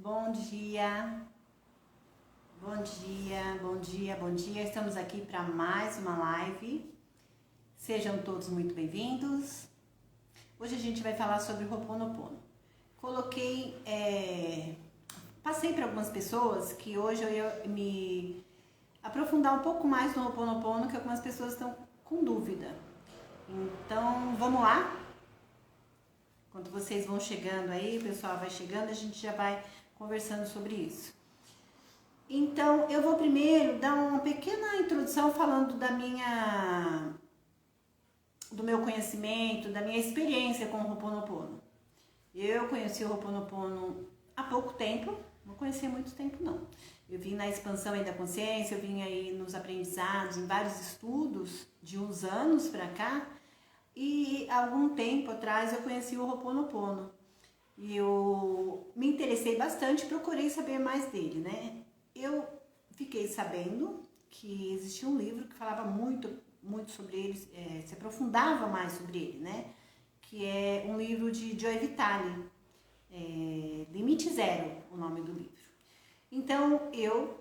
Bom dia, bom dia, bom dia, bom dia. Estamos aqui para mais uma live. Sejam todos muito bem-vindos. Hoje a gente vai falar sobre o Ho'oponopono. Passei para algumas pessoas que hoje eu ia me aprofundar um pouco mais no Ho'oponopono, que algumas pessoas estão com dúvida. Então, vamos lá? Enquanto vocês vão chegando aí, o pessoal vai chegando, a gente já vai conversando sobre isso. Então, eu vou primeiro dar uma pequena introdução falando do meu conhecimento, da minha experiência com o Ho'oponopono. Eu conheci o Ho'oponopono há pouco tempo, não conheci há muito tempo não. Eu vim na expansão aí da consciência, eu vim aí nos aprendizados, em vários estudos de uns anos pra cá, e há algum tempo atrás eu conheci o Ho'oponopono. E eu me interessei bastante, procurei saber mais dele, né? Eu fiquei sabendo que existia um livro que falava muito sobre ele, se aprofundava mais sobre ele, né? Que é um livro de Joy Vitale, Limite Zero, o nome do livro. Então, eu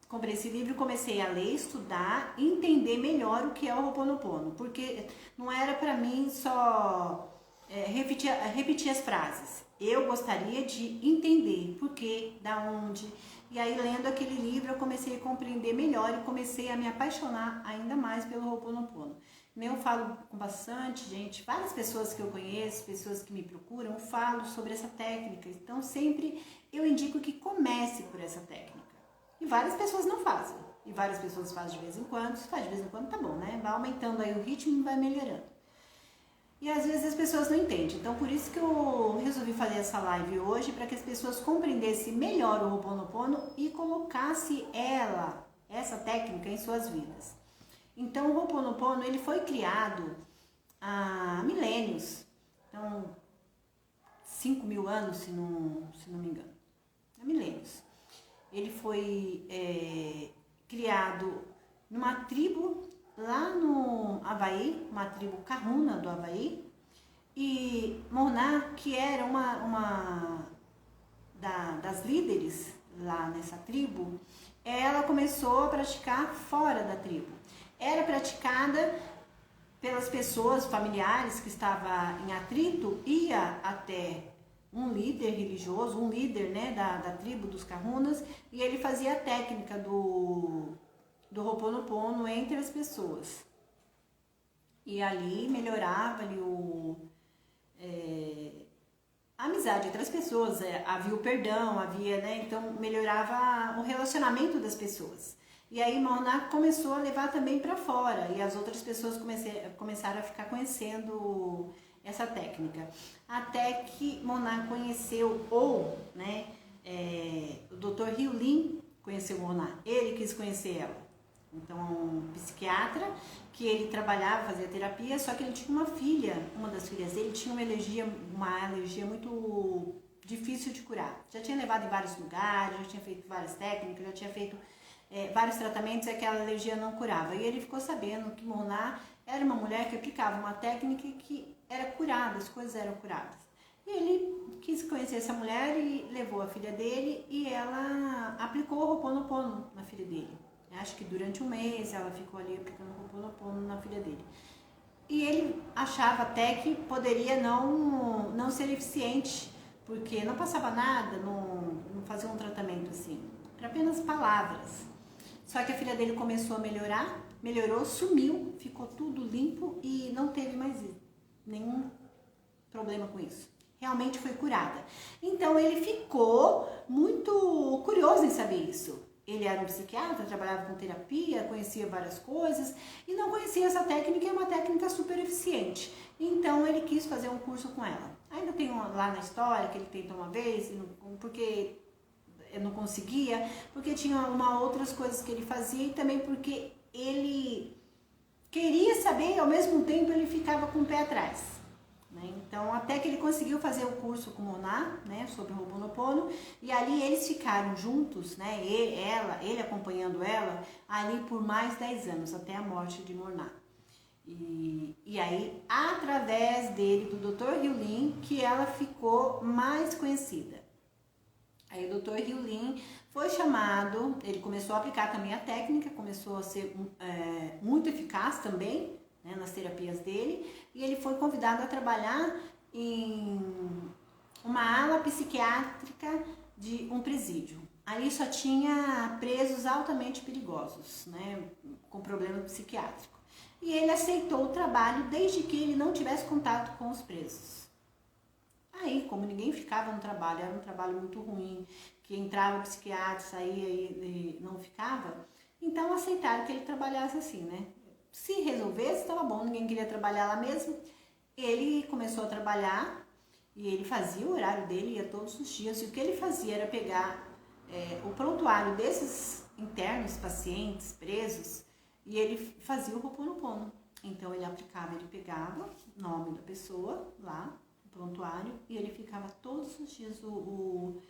comprei esse livro, comecei a ler, estudar, entender melhor o que é o Ho'oponopono, porque não era para mim só repetir as frases. Eu gostaria de entender por quê, da onde. E aí, lendo aquele livro, eu comecei a compreender melhor e comecei a me apaixonar ainda mais pelo Ho'oponopono. Eu falo com bastante gente, várias pessoas que eu conheço, pessoas que me procuram, falo sobre essa técnica. Então, sempre eu indico que comece por essa técnica. E várias pessoas não fazem. E várias pessoas fazem de vez em quando. Se faz de vez em quando, tá bom, né? Vai aumentando aí o ritmo e vai melhorando. E às vezes as pessoas não entendem. Então, por isso que eu resolvi fazer essa live hoje, para que as pessoas compreendessem melhor o Ho'oponopono e colocassem essa técnica, em suas vidas. Então, o Ho'oponopono, ele foi criado há milênios. Então, 5.000 anos, se não me engano. Há milênios. Ele foi criado numa tribo lá no Havaí, uma tribo Kahuna do Havaí, e Morná, que era uma das líderes lá nessa tribo, ela começou a praticar fora da tribo. Era praticada pelas pessoas, familiares que estavam em atrito, ia até um líder religioso, um líder, né, da tribo dos Kahunas, e ele fazia a técnica do Ho'oponopono entre as pessoas. E ali melhorava ali a amizade entre as pessoas, havia o perdão, havia, né, então melhorava o relacionamento das pessoas. E aí Morná começou a levar também para fora, e as outras pessoas começaram a ficar conhecendo essa técnica. Até que Morná conheceu, o Dr. Hieu Lim conheceu Morná, ele quis conhecer ela. Então, um psiquiatra que ele trabalhava, fazia terapia, só que ele tinha uma filha, uma das filhas dele tinha uma alergia muito difícil de curar. Já tinha levado em vários lugares, já tinha feito várias técnicas, já tinha feito vários tratamentos e aquela alergia não curava. E ele ficou sabendo que Morná era uma mulher que aplicava uma técnica que era curada, as coisas eram curadas. E ele quis conhecer essa mulher e levou a filha dele e ela aplicou o Ho'oponopono na filha dele. Acho que durante um mês ela ficou ali aplicando o Ho'oponopono na filha dele. E ele achava até que poderia não ser eficiente, porque não passava nada, não fazia um tratamento assim, era apenas palavras. Só que a filha dele começou a melhorar, melhorou, sumiu, ficou tudo limpo e não teve mais nenhum problema com isso. Realmente foi curada. Então ele ficou muito curioso em saber isso. Ele era um psiquiatra, trabalhava com terapia, conhecia várias coisas e não conhecia essa técnica, é uma técnica super eficiente. Então ele quis fazer um curso com ela. Ainda tem lá na história que ele tentou uma vez, porque eu não conseguia, porque tinha outras coisas que ele fazia e também porque ele queria saber e ao mesmo tempo ele ficava com o pé atrás. Então, até que ele conseguiu fazer o curso com Morná, né, sobre o Ho'oponopono, e ali eles ficaram juntos, né, ele acompanhando ela, ali por mais 10 anos, até a morte de Morná. E aí, através dele, do Dr. Hieu Lim, que ela ficou mais conhecida. Aí o Dr. Riulin foi chamado, ele começou a aplicar também a técnica, começou a ser muito eficaz também, né, nas terapias dele, e ele foi convidado a trabalhar em uma ala psiquiátrica de um presídio. Ali só tinha presos altamente perigosos, né, com problema psiquiátrico. E ele aceitou o trabalho desde que ele não tivesse contato com os presos. Aí, como ninguém ficava no trabalho, era um trabalho muito ruim, que entrava o psiquiatra, saía e não ficava, então aceitaram que ele trabalhasse assim, né? Se resolvesse, estava bom, ninguém queria trabalhar lá mesmo. Ele começou a trabalhar e ele fazia o horário dele, ia todos os dias, e o que ele fazia era pegar o prontuário desses internos, pacientes, presos, e ele fazia o Ho'oponopono. Então ele aplicava, ele pegava o nome da pessoa lá, prontuário, e ele ficava todos os dias o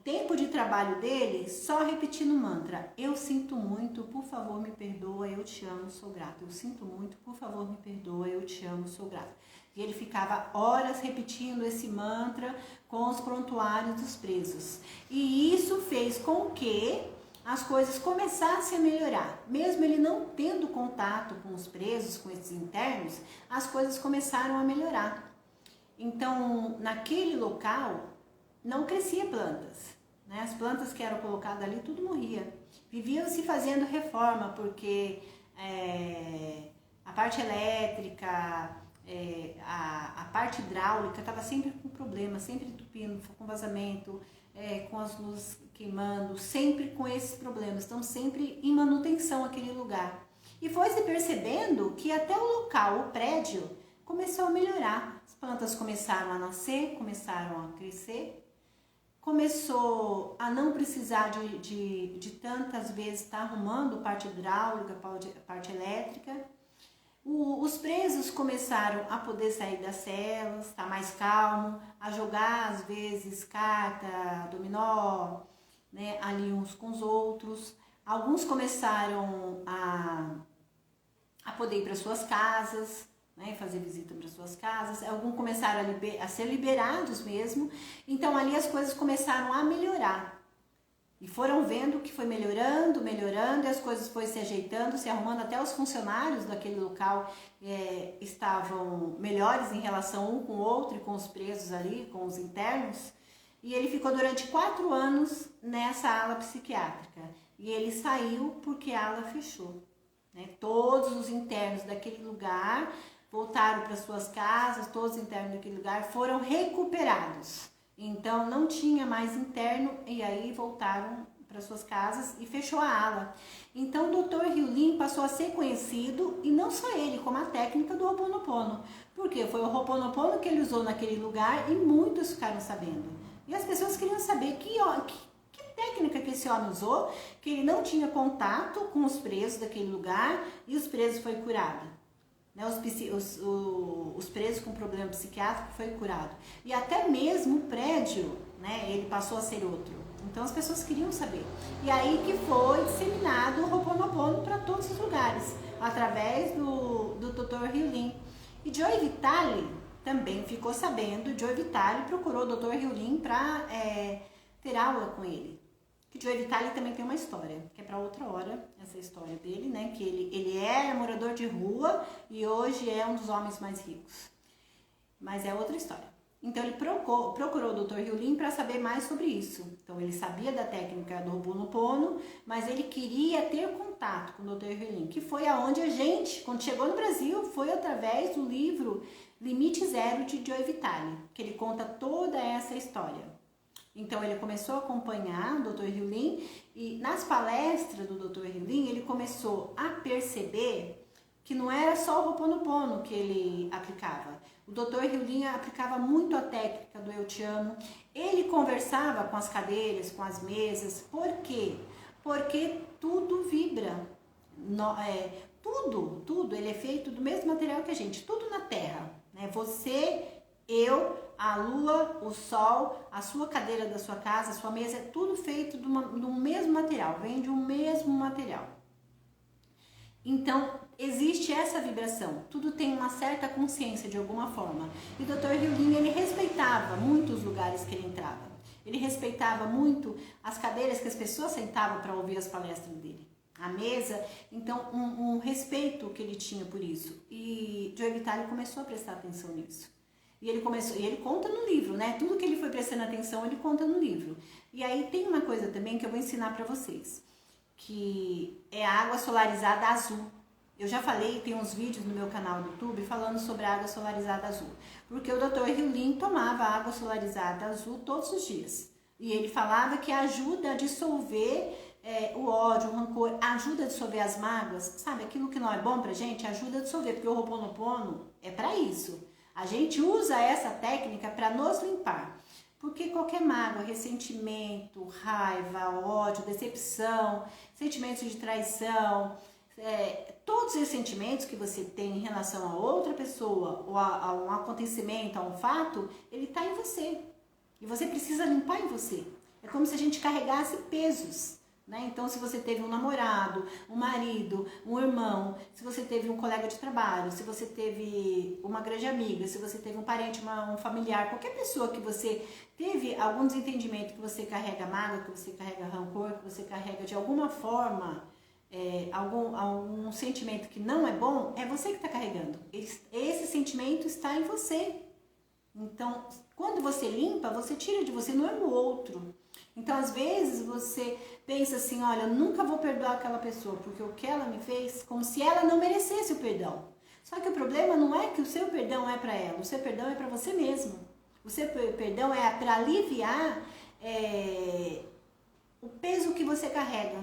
tempo de trabalho dele só repetindo o mantra: eu sinto muito, por favor me perdoa, eu te amo, sou grato. Eu sinto muito, por favor me perdoa, eu te amo, sou grato. E ele ficava horas repetindo esse mantra com os prontuários dos presos. E isso fez com que as coisas começassem a melhorar. Mesmo ele não tendo contato com os presos, com esses internos, as coisas começaram a melhorar. Então, naquele local, não crescia plantas, né? As plantas que eram colocadas ali, tudo morria. Viviam-se fazendo reforma, porque a parte elétrica, a parte hidráulica estava sempre com problema, sempre entupindo, com vazamento, com as luzes queimando, sempre com esses problemas. Estão sempre em manutenção aquele lugar. E foi se percebendo que até o local, o prédio, começou a melhorar. As plantas começaram a nascer, começaram a crescer, começou a não precisar de tantas vezes estar arrumando parte hidráulica, parte elétrica. Os presos começaram a poder sair das celas, estar mais calmo, a jogar às vezes carta, dominó, né, ali uns com os outros. Alguns começaram a poder ir para suas casas, né, fazer visita para suas casas. Alguns começaram a ser liberados mesmo. Então ali as coisas começaram a melhorar. E foram vendo que foi melhorando, e as coisas foram se ajeitando, se arrumando. Até os funcionários daquele local estavam melhores em relação um com o outro e com os presos ali, com os internos. E ele ficou durante 4 anos nessa ala psiquiátrica. E ele saiu porque a ala fechou, né? Todos os internos daquele lugar voltaram para suas casas, todos os internos daquele lugar foram recuperados. Então não tinha mais interno e aí voltaram para suas casas e fechou a ala. Então o Dr. Riulin passou a ser conhecido, e não só ele, como a técnica do Ho'oponopono. Porque foi o Ho'oponopono que ele usou naquele lugar e muitos ficaram sabendo. E as pessoas queriam saber que técnica que esse homem usou, que ele não tinha contato com os presos daquele lugar e os presos foi curado. Né, os presos com problema psiquiátrico foi curado. E até mesmo o prédio, né, ele passou a ser outro. Então as pessoas queriam saber. E aí que foi disseminado o Ho'oponopono para todos os lugares, através do Dr. Riulin. E Joe Vitale também ficou sabendo. Joe Vitale procurou o Dr. Riulin para ter aula com ele. Que Joe Vitale também tem uma história, que é para outra hora, essa história dele, né? Que ele era morador de rua e hoje é um dos homens mais ricos. Mas é outra história. Então ele procurou o Dr. Riulin para saber mais sobre isso. Então ele sabia da técnica do Ho'oponopono, mas ele queria ter contato com o Dr. Riulin, que foi aonde a gente, quando chegou no Brasil, foi através do livro Limite Zero de Joe Vitale, que ele conta toda essa história. Então ele começou a acompanhar o Dr. Riulin e nas palestras do Dr. Riulin ele começou a perceber que não era só o Ho'oponopono que ele aplicava. O Dr. Riulin aplicava muito a técnica do Eu Te Amo. Ele conversava com as cadeiras, com as mesas. Por quê? Porque tudo vibra. Tudo, ele é feito do mesmo material que a gente. Tudo na Terra, né? Você, eu, a lua, o sol, a sua cadeira da sua casa, a sua mesa, é tudo feito do mesmo material, vem de um mesmo material. Então, existe essa vibração, tudo tem uma certa consciência de alguma forma. E o Dr. Riulin, ele respeitava muito os lugares que ele entrava. Ele respeitava muito as cadeiras que as pessoas sentavam para ouvir as palestras dele. A mesa, então um respeito que ele tinha por isso. E Joe Vitale começou a prestar atenção nisso. E ele conta no livro, né? Tudo que ele foi prestando atenção, ele conta no livro. E aí tem uma coisa também que eu vou ensinar para vocês, que é a água solarizada azul. Eu já falei, tem uns vídeos no meu canal do YouTube falando sobre a água solarizada azul. Porque o Dr. Hyun tomava água solarizada azul todos os dias. E ele falava que ajuda a dissolver o ódio, o rancor, ajuda a dissolver as mágoas. Sabe, aquilo que não é bom pra gente, ajuda a dissolver. Porque o Ho'oponopono é pra isso. A gente usa essa técnica para nos limpar. Porque qualquer mágoa, ressentimento, raiva, ódio, decepção, sentimentos de traição, todos esses sentimentos que você tem em relação a outra pessoa, ou a um acontecimento, a um fato, ele está em você. E você precisa limpar em você. É como se a gente carregasse pesos. Né? Então, se você teve um namorado, um marido, um irmão, se você teve um colega de trabalho, se você teve uma grande amiga, se você teve um parente, um familiar, qualquer pessoa que você teve algum desentendimento, que você carrega mágoa, que você carrega rancor, que você carrega de alguma forma algum sentimento que não é bom, é você que está carregando. Esse sentimento está em você. Então, quando você limpa, você tira de você, não é no outro. Então, às vezes, você pensa assim, olha, eu nunca vou perdoar aquela pessoa, porque o que ela me fez, como se ela não merecesse o perdão. Só que o problema não é que o seu perdão é para ela, o seu perdão é para você mesmo. O seu perdão é para aliviar o peso que você carrega.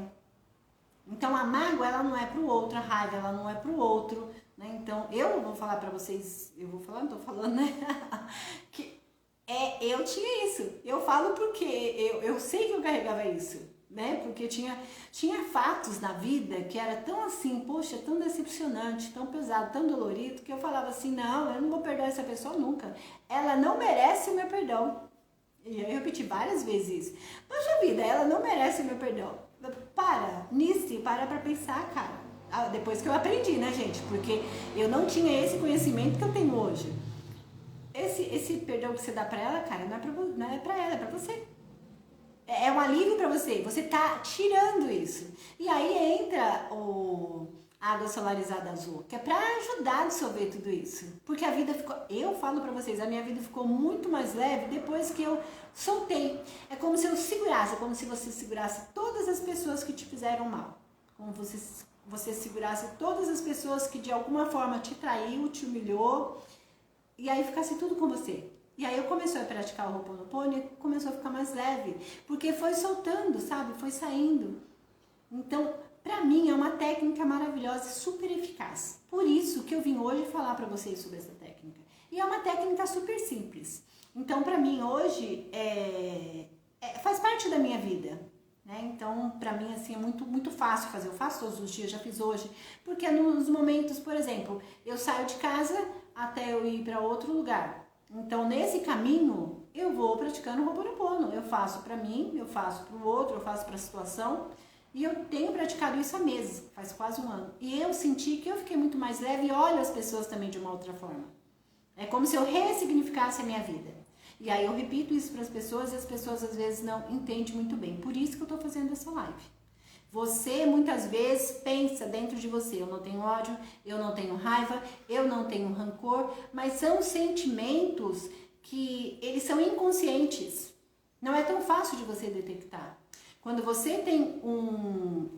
Então, a mágoa, ela não é para o outro, a raiva, ela não é para o outro, né? Então, eu vou falar para vocês, não tô falando, né? que eu tinha isso. Eu falo porque eu sei que eu carregava isso, né? Porque tinha fatos na vida que era tão assim, poxa, tão decepcionante, tão pesado, tão dolorido, que eu falava assim, não, eu não vou perdoar essa pessoa nunca. Ela não merece o meu perdão. E eu repeti várias vezes isso. Poxa vida, ela não merece o meu perdão. Para pra pensar, cara. Depois que eu aprendi, né, gente? Porque eu não tinha esse conhecimento que eu tenho hoje. Esse perdão que você dá pra ela, cara, não é pra ela, é pra você. É um alívio pra você. Você tá tirando isso. E aí entra a água solarizada azul, que é pra ajudar a dissolver tudo isso. Porque a vida ficou... Eu falo pra vocês, a minha vida ficou muito mais leve depois que eu soltei. É como se eu segurasse, é como se você segurasse todas as pessoas que te fizeram mal. Como você segurasse todas as pessoas que de alguma forma te traiu, te humilhou, e aí ficasse tudo com você. E aí eu comecei a praticar o Ho'oponopono e começou a ficar mais leve, porque foi soltando, sabe? Foi saindo. Então, pra mim é uma técnica maravilhosa e super eficaz. Por isso que eu vim hoje falar pra vocês sobre essa técnica. E é uma técnica super simples. Então, pra mim hoje faz parte da minha vida. Né? Então, pra mim, assim, é muito, muito fácil fazer. Eu faço todos os dias, já fiz hoje. Porque nos momentos, por exemplo, eu saio de casa até eu ir para outro lugar. Então, nesse caminho, eu vou praticando o Ho'oponopono. Eu faço pra mim, eu faço pro outro, eu faço pra situação. E eu tenho praticado isso há meses, faz quase um ano. E eu senti que eu fiquei muito mais leve e olho as pessoas também de uma outra forma. É como se eu ressignificasse a minha vida. E aí eu repito isso para as pessoas e as pessoas às vezes não entendem muito bem. Por isso que eu estou fazendo essa live. Você muitas vezes pensa dentro de você, eu não tenho ódio, eu não tenho raiva, eu não tenho rancor, mas são sentimentos que eles são inconscientes. Não é tão fácil de você detectar. Quando você tem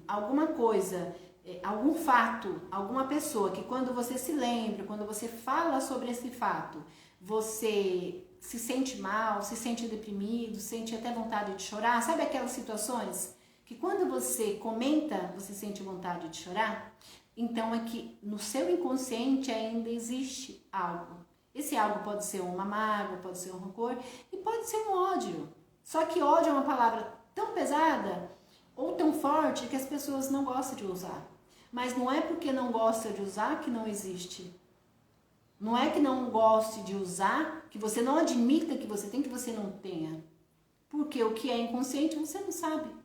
alguma coisa, algum fato, alguma pessoa que quando você se lembra, quando você fala sobre esse fato, você se sente mal, se sente deprimido, sente até vontade de chorar, sabe aquelas situações que quando você comenta, você sente vontade de chorar? Então é que no seu inconsciente ainda existe algo. Esse algo pode ser uma mágoa, pode ser um rancor e pode ser um ódio. Só que ódio é uma palavra tão pesada ou tão forte que as pessoas não gostam de usar. Mas não é porque não gosta de usar que não existe. Não é que não goste de usar, que você não admita que você tem, que você não tenha. Porque o que é inconsciente você não sabe.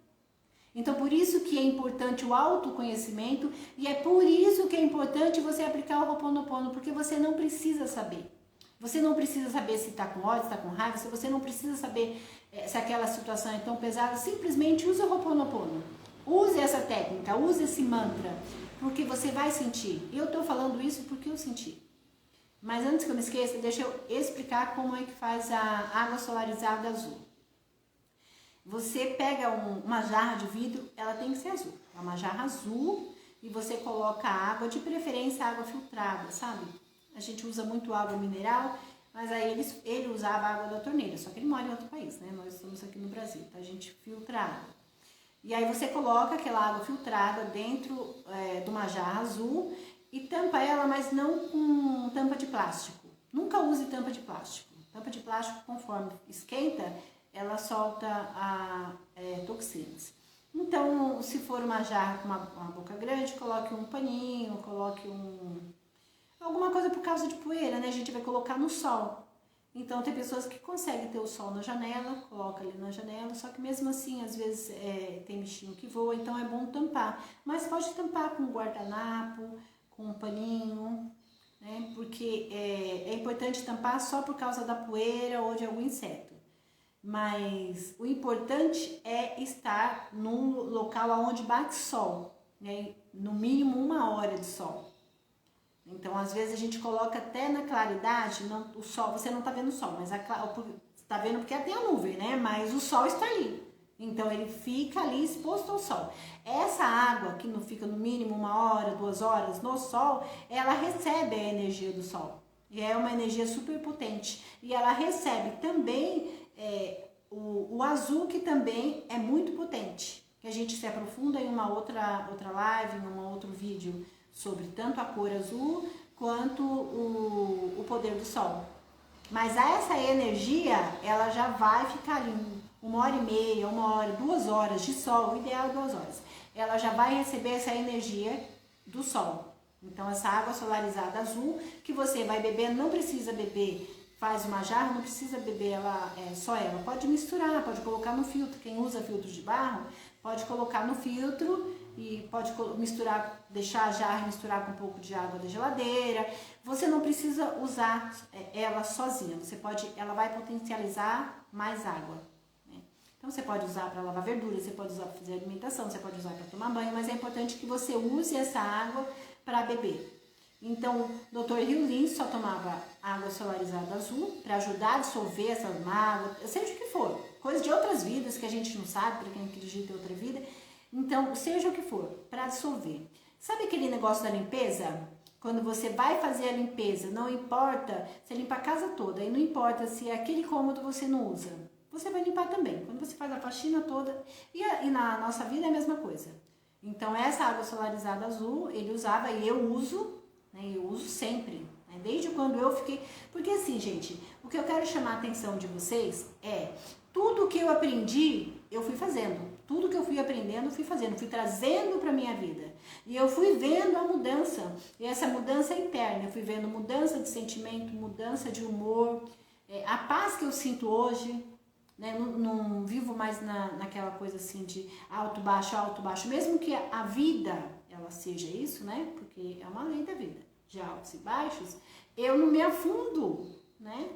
Então, por isso que é importante o autoconhecimento e é por isso que é importante você aplicar o Ho'oponopono, porque você não precisa saber. Você não precisa saber se está com ódio, se está com raiva, você não precisa saber se aquela situação é tão pesada, simplesmente use o Ho'oponopono. Use essa técnica, use esse mantra, porque você vai sentir. Eu estou falando isso porque eu senti. Mas antes que eu me esqueça, deixa eu explicar como é que faz a água solarizada azul. Você pega uma jarra de vidro, ela tem que ser azul. É uma jarra azul e você coloca água, de preferência água filtrada, sabe? A gente usa muito água mineral, mas aí ele usava água da torneira, só que ele mora em outro país, né? Nós estamos aqui no Brasil, tá? A gente filtra água. E aí você coloca aquela água filtrada dentro de uma jarra azul e tampa ela, mas não com tampa de plástico. Nunca use tampa de plástico. Tampa de plástico, conforme esquenta, ela solta toxinas. Então, se for uma jarra com uma boca grande, coloque um paninho, coloque alguma coisa por causa de poeira, né? A gente vai colocar no sol. Então, tem pessoas que conseguem ter o sol na janela, coloca ali na janela, só que mesmo assim, às vezes, tem bichinho que voa, então é bom tampar. Mas pode tampar com um guardanapo, com um paninho, né? Porque é importante tampar só por causa da poeira ou de algum inseto. Mas o importante é estar num local onde bate sol, né? No mínimo 1 hora de sol. Então, às vezes a gente coloca até na claridade, o sol, você não tá vendo o sol, mas tá vendo porque tem a nuvem, né? Mas o sol está ali. Então, ele fica ali exposto ao sol. Essa água que não fica no mínimo 1 hora, 2 horas no sol, ela recebe a energia do sol. E é uma energia super potente. E ela recebe também o azul, que também é muito potente. Que a gente se aprofunda em uma outra live, em um outro vídeo, sobre tanto a cor azul quanto o poder do sol. Mas essa energia, ela já vai ficar ali 1 hora e meia, 1 hora, 2 horas de sol, o ideal é 2 horas. Ela já vai receber essa energia do sol. Então, essa água solarizada azul que você vai beber, não precisa beber, faz uma jarra, não precisa beber ela, só ela. Pode misturar, pode colocar no filtro. Quem usa filtro de barro, pode colocar no filtro e pode misturar, deixar a jarra e misturar com um pouco de água da geladeira. Você não precisa usar ela sozinha, ela vai potencializar mais água, né? Então você pode usar para lavar verdura, você pode usar para fazer alimentação, você pode usar para tomar banho, mas é importante que você use essa água para beber. Então, o Dr. Hugh Lin só tomava água solarizada azul para ajudar a dissolver essas mágoas, seja o que for, coisa de outras vidas que a gente não sabe, para quem acredita em outra vida. Então, seja o que for, para dissolver. Sabe aquele negócio da limpeza? Quando você vai fazer a limpeza, não importa, você limpa a casa toda, e não importa se aquele cômodo você não usa, você vai limpar também. Quando você faz a faxina toda, e na nossa vida é a mesma coisa. Então, essa água solarizada azul, ele usava e eu uso, né? Eu uso sempre, né? Desde quando eu fiquei... Porque assim, gente, o que eu quero chamar a atenção de vocês é... Tudo que eu aprendi, eu fui fazendo. Tudo que eu fui aprendendo, eu fui fazendo. Fui trazendo para minha vida. E eu fui vendo a mudança. E essa mudança é interna. Eu fui vendo mudança de sentimento, mudança de humor. A paz que eu sinto hoje, né? Não vivo mais naquela coisa assim de alto, baixo, alto, baixo. Mesmo que a vida, ela seja isso, né? Porque é uma lei da vida. De altos e baixos. Eu não me afundo, né?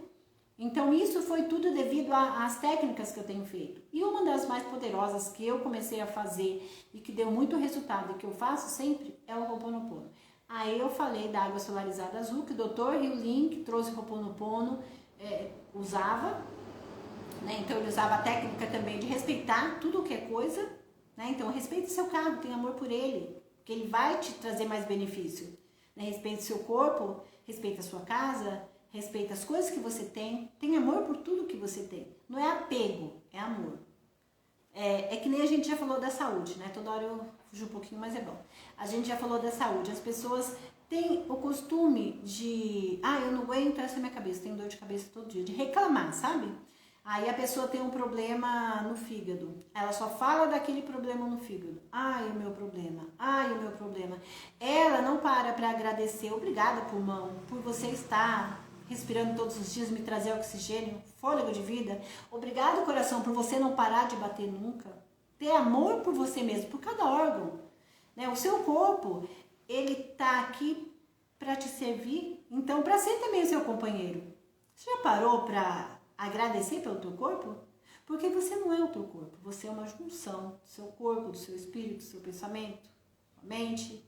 Então, isso foi tudo devido às técnicas que eu tenho feito. E uma das mais poderosas que eu comecei a fazer e que deu muito resultado e que eu faço sempre é o Ho'oponopono. Aí eu falei da água solarizada azul, que o Dr. Hugh Lin, que trouxe o Ho'oponopono, usava, né? Então, ele usava a técnica também de respeitar tudo o que é coisa, né? Então, respeite seu carro, tenha amor por ele, que ele vai te trazer mais benefício, né? Respeite seu corpo, respeite a sua casa, respeita as coisas que você tem amor por tudo que você tem. Não é apego, é amor. É que nem a gente já falou da saúde, né? Toda hora eu fujo um pouquinho, mas é bom. A gente já falou da saúde. As pessoas têm o costume de... eu não aguento essa minha cabeça, tenho dor de cabeça todo dia. De reclamar, sabe? Aí a pessoa tem um problema no fígado. Ela só fala daquele problema no fígado. O meu problema. O meu problema. Ela não para agradecer. Obrigada, pulmão, por você estar... respirando todos os dias, me trazer oxigênio, fôlego de vida. Obrigado, coração, por você não parar de bater nunca. Ter amor por você mesmo, por cada órgão, né? O seu corpo, ele tá aqui para te servir. Então, para ser também seu companheiro. Você já parou para agradecer pelo teu corpo? Porque você não é o teu corpo, você é uma junção do seu corpo, do seu espírito, do seu pensamento, da mente.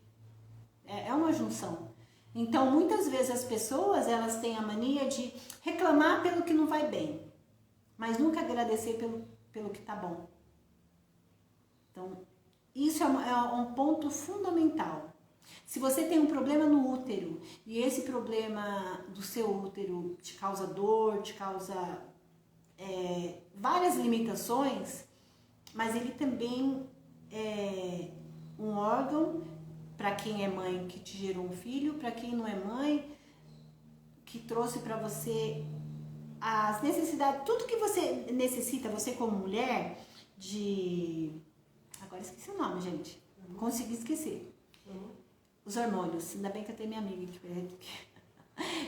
É uma junção. Então, muitas vezes as pessoas, elas têm a mania de reclamar pelo que não vai bem, mas nunca agradecer pelo que tá bom. Então, isso é um ponto fundamental. Se você tem um problema no útero e esse problema do seu útero te causa dor, te causa várias limitações, mas ele também é um órgão para quem é mãe que te gerou um filho, para quem não é mãe, que trouxe para você as necessidades, tudo que você necessita, você como mulher, agora esqueci o nome, gente, consegui esquecer. Os hormônios, ainda bem que eu tenho minha amiga que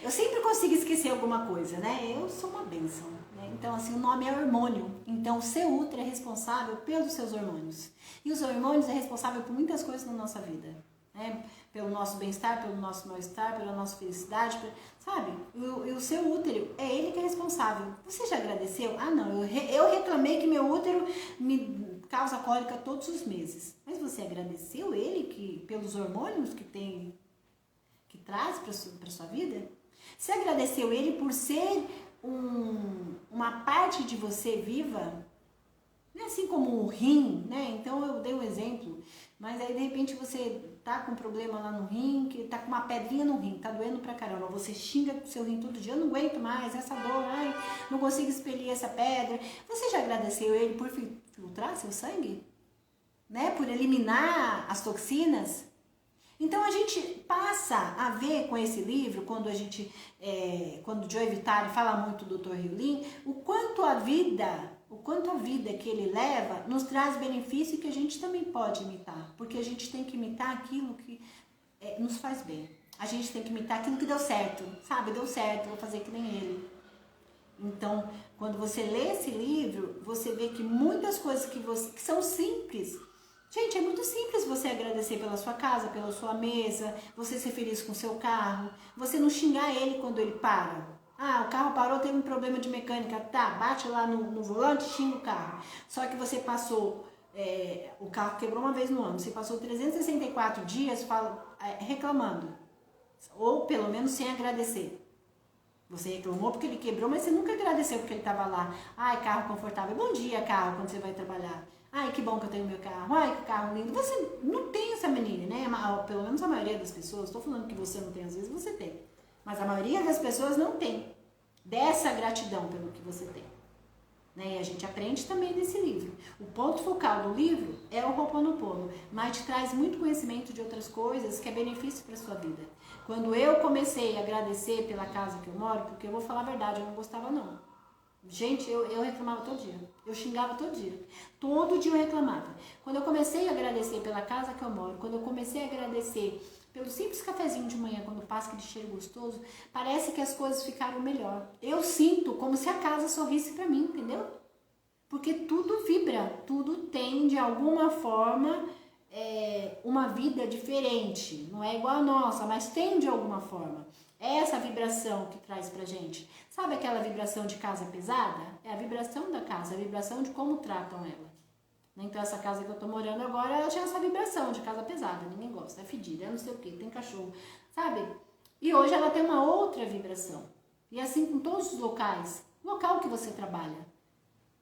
eu sempre consigo esquecer alguma coisa, né? Eu sou uma bênção, né? Então, assim, o nome é hormônio. Então, o seu útero é responsável pelos seus hormônios. E os hormônios é responsável por muitas coisas na nossa vida, né? Pelo nosso bem-estar, pelo nosso mal-estar, pela nossa felicidade, sabe? E o seu útero, é ele que é responsável. Você já agradeceu? Ah, não, eu reclamei que meu útero me causa cólica todos os meses. Mas você agradeceu ele pelos hormônios que traz para sua vida? Você agradeceu ele por ser uma parte de você viva? Não é assim como o rim, né? Então eu dei um exemplo, mas aí de repente você tá com um problema lá no rim, que tá com uma pedrinha no rim, tá doendo pra caramba, você xinga o seu rim todo dia, eu não aguento mais essa dor, ai, não consigo expelir essa pedra. Você já agradeceu ele por filtrar seu sangue? Né? Por eliminar as toxinas? Então a gente passa a ver com esse livro, quando o Joe Vitale fala muito do Dr. Hyolyn, o quanto a vida que ele leva nos traz benefício que a gente também pode imitar, porque a gente tem que imitar aquilo que nos faz bem. A gente tem que imitar aquilo que deu certo, sabe? Deu certo, vou fazer que nem ele. Então, quando você lê esse livro, você vê que muitas coisas que são simples. Gente, é muito simples você agradecer pela sua casa, pela sua mesa, você ser feliz com o seu carro, você não xingar ele quando ele para. Ah, o carro parou, teve um problema de mecânica, tá, bate lá no volante, xinga o carro. Só que você passou, o carro quebrou uma vez no ano, você passou 364 dias reclamando, ou pelo menos sem agradecer. Você reclamou porque ele quebrou, mas você nunca agradeceu porque ele estava lá. Ai, carro confortável, bom dia carro, quando você vai trabalhar. Ai, que bom que eu tenho meu carro. Ai, que carro lindo. Você não tem essa menina, né? Pelo menos a maioria das pessoas. Estou falando que você não tem, às vezes você tem. Mas a maioria das pessoas não tem dessa gratidão pelo que você tem. Né? E a gente aprende também desse livro. O ponto focal do livro é o Ho'oponopono, mas te traz muito conhecimento de outras coisas que é benefício para sua vida. Quando eu comecei a agradecer pela casa que eu moro, porque eu vou falar a verdade, eu não gostava não. Gente, eu reclamava todo dia. Eu xingava todo dia. Todo dia eu reclamava. Quando eu comecei a agradecer pela casa que eu moro, quando eu comecei a agradecer pelo simples cafezinho de manhã, quando passa aquele cheiro gostoso, parece que as coisas ficaram melhor. Eu sinto como se a casa sorrisse pra mim, entendeu? Porque tudo vibra, tudo tem de alguma forma uma vida diferente. Não é igual a nossa, mas tem de alguma forma. É essa vibração que traz pra gente. Sabe aquela vibração de casa pesada? É a vibração da casa, a vibração de como tratam ela. Então essa casa que eu tô morando agora, ela tinha essa vibração de casa pesada, ninguém gosta, é fedida, é não sei o que, tem cachorro, sabe? E hoje ela tem uma outra vibração. E assim com todos os locais, local que você trabalha.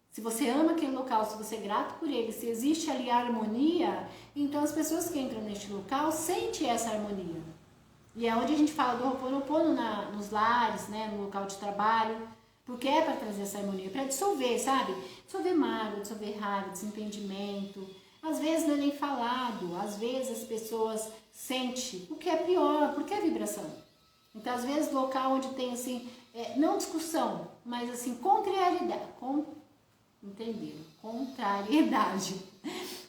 Se você ama aquele local, se você é grato por ele, se existe ali harmonia, então as pessoas que entram neste local sentem essa harmonia. E é onde a gente fala do Ho'oponopono nos lares, né, no local de trabalho, porque é para trazer essa harmonia, para dissolver, sabe? Dissolver mágoa, dissolver raiva, desentendimento. Às vezes não é nem falado, às vezes as pessoas sentem o que é pior, porque é vibração. Então, às vezes, local onde tem, assim, não discussão, mas, assim, contrariedade. Entenderam? Contrariedade.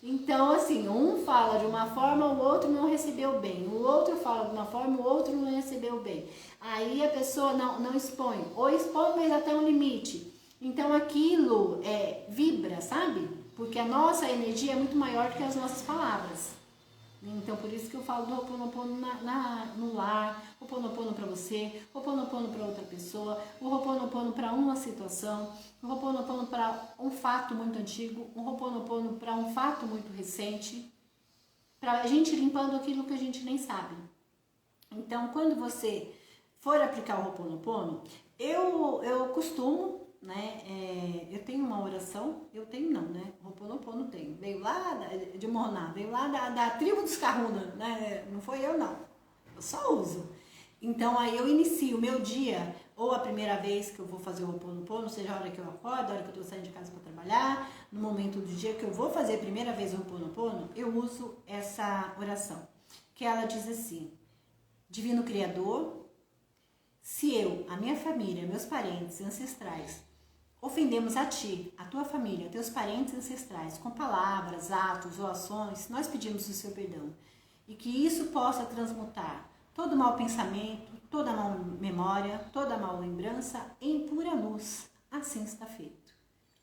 Então, assim, um fala de uma forma, o outro não recebeu bem. O outro fala de uma forma, o outro não recebeu bem. Aí a pessoa não expõe. Ou expõe, mas até um limite. Então, aquilo vibra, sabe? Porque a nossa energia é muito maior do que as nossas palavras. Então, por isso que eu falo do Ho'oponopono no lar, Ho'oponopono para você, Ho'oponopono para outra pessoa, o Ho'oponopono para uma situação, o Ho'oponopono para um fato muito antigo, o Ho'oponopono para um fato muito recente, para a gente limpando aquilo que a gente nem sabe. Então, quando você for aplicar o Ho'oponopono, eu costumo, né, eu tenho uma oração, eu tenho não, né, o Ho'oponopono tenho, veio lá de Moná, veio lá da tribo dos Kahuna, né, não foi eu não, eu só uso. Então aí eu inicio o meu dia, ou a primeira vez que eu vou fazer o Ho'oponopono, seja a hora que eu acordo, a hora que eu tô saindo de casa para trabalhar, no momento do dia que eu vou fazer a primeira vez o Ho'oponopono, eu uso essa oração, que ela diz assim: Divino Criador, se eu, a minha família, meus parentes e ancestrais ofendemos a ti, a tua família, teus parentes e ancestrais, com palavras, atos ou ações, nós pedimos o seu perdão. E que isso possa transmutar todo mau pensamento, toda má memória, toda má lembrança em pura luz. Assim está feito.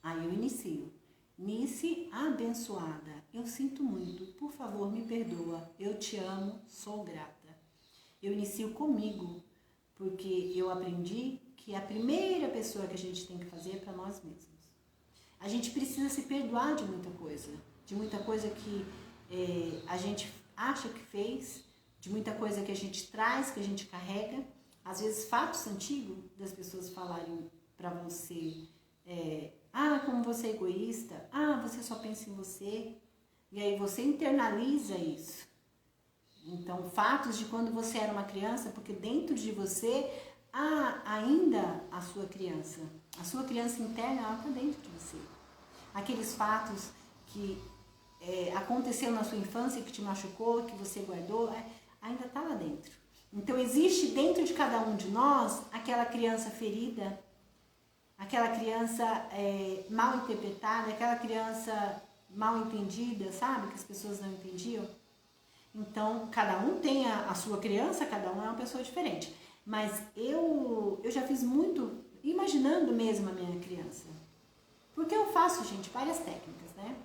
Aí eu inicio. Nice abençoada, eu sinto muito, por favor me perdoa, eu te amo, sou grata. Eu inicio comigo, porque eu aprendi que a primeira pessoa que a gente tem que fazer é para nós mesmos. A gente precisa se perdoar de muita coisa que a gente acha que fez, de muita coisa que a gente traz, que a gente carrega. Às vezes fatos antigos das pessoas falarem para você, como você é egoísta, você só pensa em você, e aí você internaliza isso. Então, fatos de quando você era uma criança, porque dentro de você há ainda a sua criança. A sua criança interna, ela está dentro de você. Aqueles fatos que aconteceu na sua infância, que te machucou, que você guardou, ainda está lá dentro. Então, existe dentro de cada um de nós aquela criança ferida, aquela criança mal interpretada, aquela criança mal entendida, sabe? Que as pessoas não entendiam. Então, cada um tem a sua criança, cada um é uma pessoa diferente. Mas eu já fiz muito imaginando mesmo a minha criança. Porque eu faço, gente, várias técnicas, né?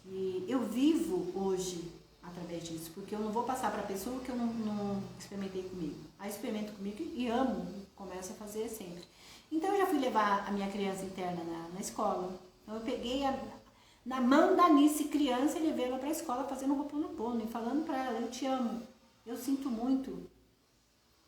E eu vivo hoje através disso, porque eu não vou passar para a pessoa que eu não experimentei comigo. Aí experimento comigo e amo, começo a fazer sempre. Então, eu já fui levar a minha criança interna na escola. Então, eu peguei na mão da Nice criança e levei ela para a escola fazendo um Ho'oponopono e falando para ela: eu te amo, eu sinto muito.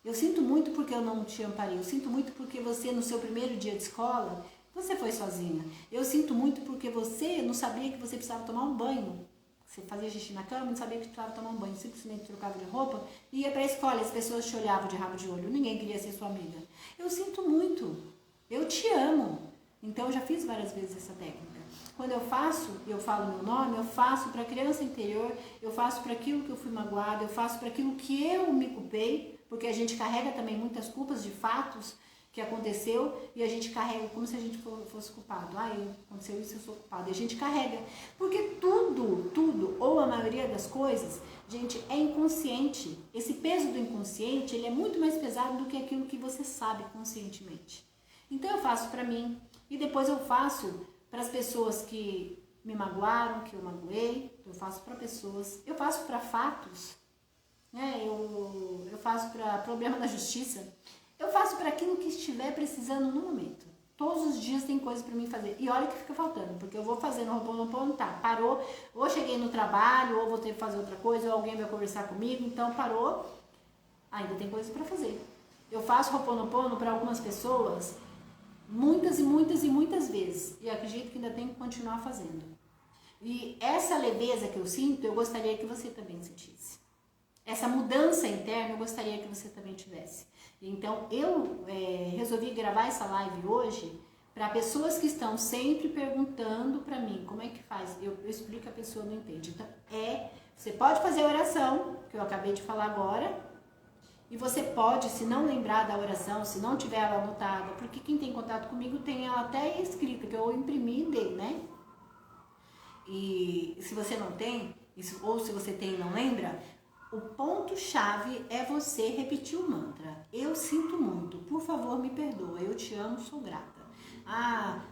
Eu sinto muito porque eu não te amparei, eu sinto muito porque você no seu primeiro dia de escola, você foi sozinha. Eu sinto muito porque você não sabia que você precisava tomar um banho. Você fazia xixi na cama e não sabia que precisava tomar um banho, simplesmente trocava de roupa e ia para a escola e as pessoas te olhavam de rabo de olho, ninguém queria ser sua amiga. Eu sinto muito, eu te amo. Então eu já fiz várias vezes essa técnica. Quando eu faço, eu falo meu nome, eu faço para a criança interior, eu faço para aquilo que eu fui magoada, eu faço para aquilo que eu me culpei, porque a gente carrega também muitas culpas de fatos que aconteceu e a gente carrega como se a gente fosse culpado. Aconteceu isso, eu sou culpado. E a gente carrega. Porque tudo, ou a maioria das coisas, gente, é inconsciente. Esse peso do inconsciente, ele é muito mais pesado do que aquilo que você sabe conscientemente. Então eu faço para mim e depois eu faço para as pessoas que me magoaram, que eu magoei, eu faço para pessoas, eu faço para fatos, né? Eu faço para problema da justiça, eu faço para aquilo que estiver precisando no momento. Todos os dias tem coisa para mim fazer. E olha que fica faltando, porque eu vou fazendo Ho'oponopono, parou, ou cheguei no trabalho, ou vou ter que fazer outra coisa, ou alguém vai conversar comigo, então parou, ainda tem coisa para fazer. Eu faço Ho'oponopono para algumas pessoas muitas e muitas e muitas vezes. E acredito que ainda tenho que continuar fazendo. E essa leveza que eu sinto, eu gostaria que você também sentisse. Essa mudança interna, eu gostaria que você também tivesse. Então, eu resolvi gravar essa live hoje para pessoas que estão sempre perguntando para mim como é que faz. Eu explico que a pessoa não entende. Então, você pode fazer a oração, que eu acabei de falar agora, e você pode, se não lembrar da oração, se não tiver ela anotada, porque quem tem contato comigo tem ela até escrita, que eu imprimi e dei, né? E se você não tem, ou se você tem e não lembra, o ponto-chave é você repetir o mantra. Eu sinto muito, por favor me perdoa, eu te amo, sou grata.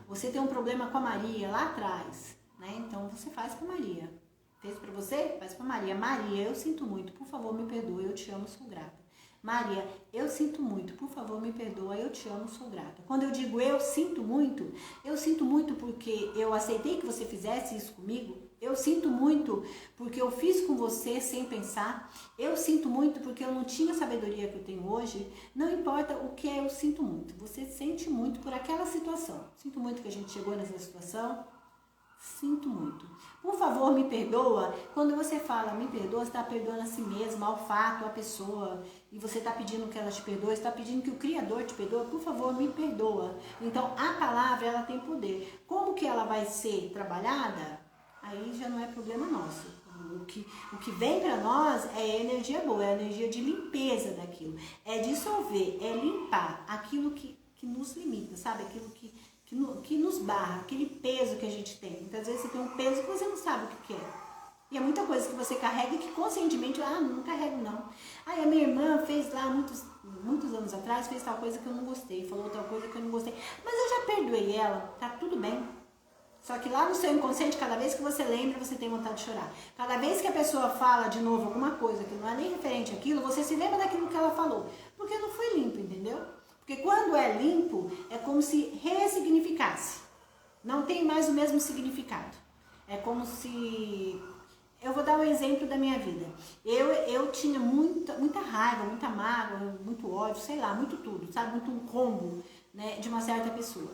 Você tem um problema com a Maria lá atrás, né? Então você faz com a Maria. Fez pra você? Faz pra Maria. Maria, eu sinto muito, por favor, me perdoa, eu te amo, sou grata. Maria, eu sinto muito, por favor, me perdoa, eu te amo, sou grata. Quando eu digo eu sinto muito porque eu aceitei que você fizesse isso comigo. Eu sinto muito porque eu fiz com você sem pensar. Eu sinto muito porque eu não tinha a sabedoria que eu tenho hoje. Não importa o que é, eu sinto muito. Você sente muito por aquela situação. Sinto muito que a gente chegou nessa situação. Sinto muito. Por favor, me perdoa. Quando você fala me perdoa, você está perdoando a si mesma, ao fato, a pessoa. E você está pedindo que ela te perdoe, está pedindo que o Criador te perdoe. Por favor, me perdoa. Então, a palavra, ela tem poder. Como que ela vai ser trabalhada? Aí já não é problema nosso. O que vem para nós é energia boa, é a energia de limpeza daquilo. É dissolver, é limpar aquilo que nos limita, sabe? Aquilo que nos barra, aquele peso que a gente tem. Muitas vezes você tem um peso que você não sabe o que é. E é muita coisa que você carrega e que conscientemente, não carrego não. Aí a minha irmã fez lá muitos anos atrás, fez tal coisa que eu não gostei, falou tal coisa que eu não gostei. Mas eu já perdoei ela, tá tudo bem. Só que lá no seu inconsciente, cada vez que você lembra, você tem vontade de chorar. Cada vez que a pessoa fala de novo alguma coisa que não é nem referente àquilo, você se lembra daquilo que ela falou. Porque não foi limpo, entendeu? Porque quando é limpo, é como se ressignificasse. Não tem mais o mesmo significado. É como se... Eu vou dar um exemplo da minha vida. Eu tinha muita raiva, muita mágoa, muito ódio, sei lá, muito tudo, sabe? Muito um combo, né, de uma certa pessoa.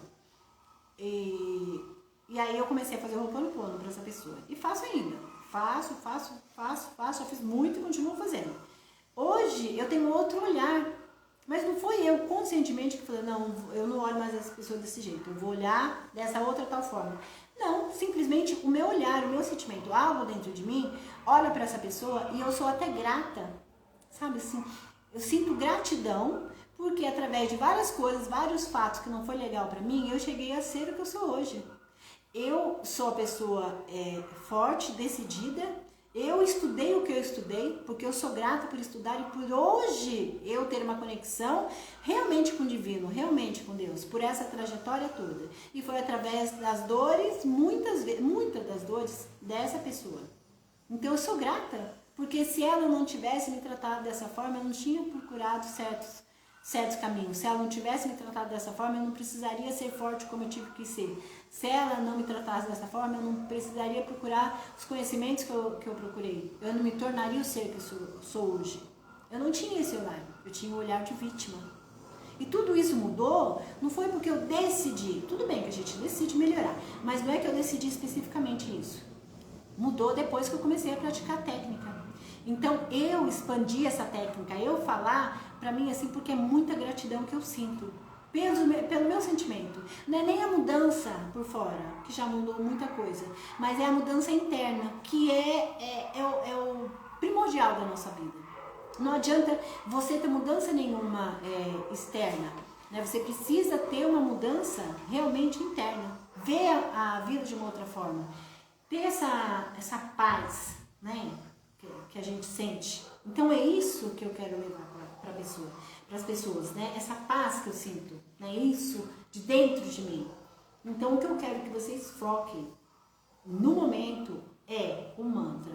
E aí eu comecei a fazer Ho'oponopono para essa pessoa. E faço ainda. Faço. Já fiz muito e continuo fazendo. Hoje eu tenho outro olhar. Mas não foi eu conscientemente que falei, não, eu não olho mais essa pessoa desse jeito. Eu vou olhar dessa outra tal forma. Não, simplesmente o meu olhar, o meu sentimento, algo dentro de mim, olha para essa pessoa e eu sou até grata. Sabe assim? Eu sinto gratidão porque através de várias coisas, vários fatos que não foi legal para mim, eu cheguei a ser o que eu sou hoje. Eu sou a pessoa forte, decidida. Eu estudei o que eu estudei, porque eu sou grata por estudar e por hoje eu ter uma conexão realmente com o divino, realmente com Deus, por essa trajetória toda. E foi através das dores, muitas das dores dessa pessoa. Então eu sou grata, porque se ela não tivesse me tratado dessa forma, eu não tinha procurado certos caminhos. Se ela não tivesse me tratado dessa forma, eu não precisaria ser forte como eu tive que ser. Se ela não me tratasse dessa forma, eu não precisaria procurar os conhecimentos que eu procurei. Eu não me tornaria o ser que eu sou hoje. Eu não tinha esse olhar, eu tinha um olhar de vítima. E tudo isso mudou, não foi porque eu decidi. Tudo bem que a gente decide melhorar, mas não é que eu decidi especificamente isso. Mudou depois que eu comecei a praticar a técnica. Então eu expandi essa técnica, eu falar, pra mim assim, porque é muita gratidão que eu sinto. Pelo meu sentimento. Não é nem a mudança por fora, que já mudou muita coisa, mas é a mudança interna, que é o primordial da nossa vida. Não adianta você ter mudança nenhuma externa, né? Você precisa ter uma mudança realmente interna, ver a vida de uma outra forma, ter essa paz, né? Que a gente sente. Então é isso que eu quero levar para as pessoas, né? Essa paz que eu sinto, né? Isso de dentro de mim. Então o que eu quero que vocês foquem no momento é o mantra: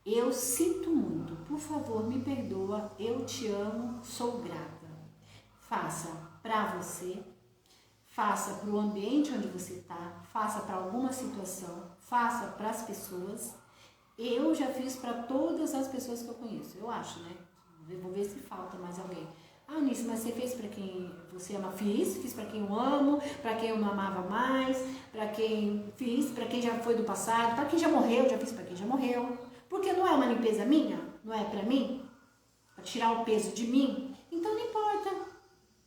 eu sinto muito, por favor, me perdoa, eu te amo, sou grata. Faça para você, faça para o ambiente onde você está, faça para alguma situação, faça para as pessoas. Eu já fiz para todas as pessoas que eu conheço, eu acho, né? Vou ver se falta mais alguém. Nisso, mas você fez para quem você ama? Fiz para quem eu amo, para quem eu não amava mais, para quem já foi do passado, para quem já morreu, já fiz para quem já morreu. Porque não é uma limpeza minha, não é para mim, para tirar o peso de mim, então não importa.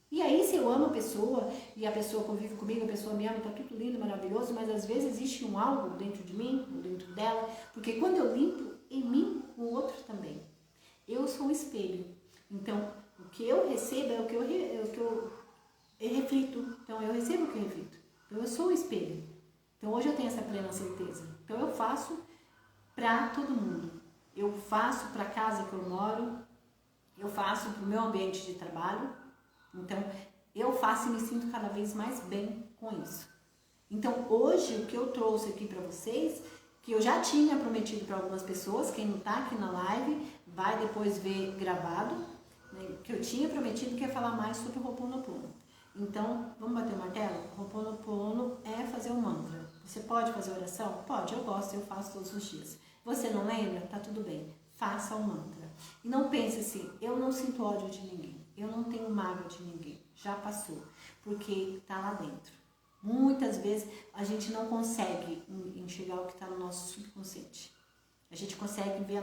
E aí se eu amo a pessoa e a pessoa convive comigo, a pessoa me ama, tá tudo lindo, maravilhoso, mas às vezes existe um algo dentro de mim, ou dentro dela, porque quando eu limpo em mim, o outro também. Eu sou um espelho, então o que eu recebo é o que eu reflito, então eu recebo o que eu reflito, então eu sou um espelho. Então hoje eu tenho essa plena certeza, então eu faço para todo mundo, eu faço para a casa que eu moro, eu faço para o meu ambiente de trabalho, então eu faço e me sinto cada vez mais bem com isso. Então hoje o que eu trouxe aqui para vocês que eu já tinha prometido para algumas pessoas. Quem não tá aqui na live vai depois ver gravado, né? Que eu tinha prometido que ia falar mais sobre o Ho'oponopono. Então, vamos bater o martelo? O Ho'oponopono é fazer um mantra. Você pode fazer oração? Pode, eu gosto, eu faço todos os dias. Você não lembra? Tá tudo bem. Faça o mantra. E não pense assim, eu não sinto ódio de ninguém. Eu não tenho mágoa de ninguém. Já passou. Porque tá lá dentro. Muitas vezes a gente não consegue enxergar o que está no nosso subconsciente. A gente consegue ver,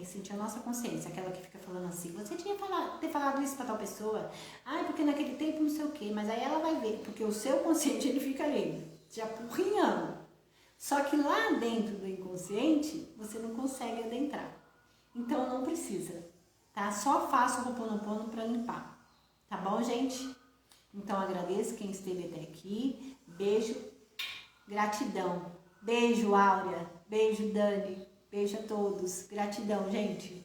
sentir a nossa consciência, aquela que fica falando assim, você tinha ter falado isso para tal pessoa, porque naquele tempo não sei o quê, mas aí ela vai ver, porque o seu consciente ele fica ali, te apurrinhando. Só que lá dentro do inconsciente, você não consegue adentrar. Então não precisa, tá? Só faça o Ho'oponopono para limpar. Tá bom, gente? Então agradeço quem esteve até aqui. Beijo, gratidão. Beijo, Áurea. Beijo, Dani. Beijo a todos. Gratidão, gente.